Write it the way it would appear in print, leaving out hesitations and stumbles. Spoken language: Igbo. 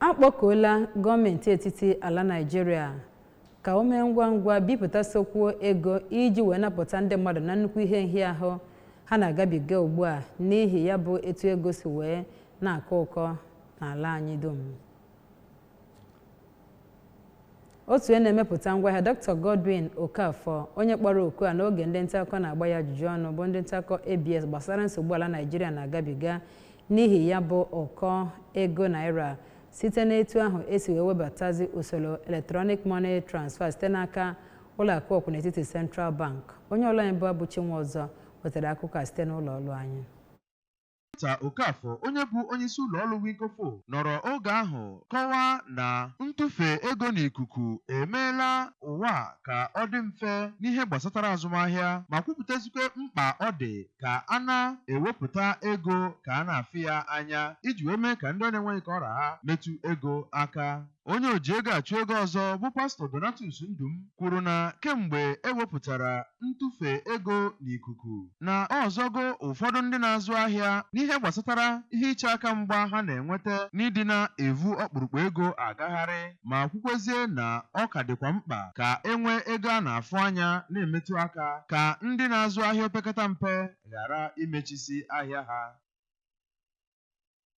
akpọkuola gọọmenti etiti ala Naịjirịa ka o mee ngwa ngwa bipụta sokwuo ego iji wee napụta ndị mmadụ na nnukwu ihe nhịahụ ha na-agabiga ugbu a n'ihi ya bụ etu ego si wee na-akọ ụkọ n'ala anyị dum. Otu onye na-emepụta ngwaahịa Dr. Godwin Okafor onye kpọrọ oku a n'oge ndị ntaakụkọ na-agba ya ajụjụ ọnụ bụ ndị ntaakụkọ ABS gbasara nsogbu ala Naịjirịa na-agabiga n'ihi ya bụ ụkọ ego naira site n'etu ahụ esi wee webatazi usoro electronic money transfer site n'aka ụlọakụ ọkwụ n'etiti Central Bank. Onye ọrụ anyị bụ Abuchi Nwaọzọ wetara akụkọ a site n'ụlọ ọrụ anyị. Dr. Okafor onye bụ onyeisi ụlọ ọrụ Wikofo nọrọ oge ahụ kọwaa na ntụfe ego n'ikuku emeela ụwa ka ọ dị mfe n'ihe gbasatara azụmahịa ma kwupụtazikwa mkpa ọ dị ka a na-ewepụta ego ka a na-afị ya anya iji wee mee ka ndị na-enweghị ka ọra ha metụ ego aka. Onye oji ego achụ ego ọzọ bụ Pastọ Donatus Ndum kwuru na kemgbe ewepụtara ntụfe ego n'ikuku na ọzọgo ụfọdụ ndị na-azụ ahịa n'ihe gbasatara ihe iche aka mgba ha na-enweta n'ịdị na-evu ọkpụrụkpụ ego agagharị ma kwukwezie na ọ ka dịkwa mkpa ka enwee ego a na-afụ anya na-emetụ aka ka ndị na-azụ ahịa opekata mpe ghara imechisi ahịa ha.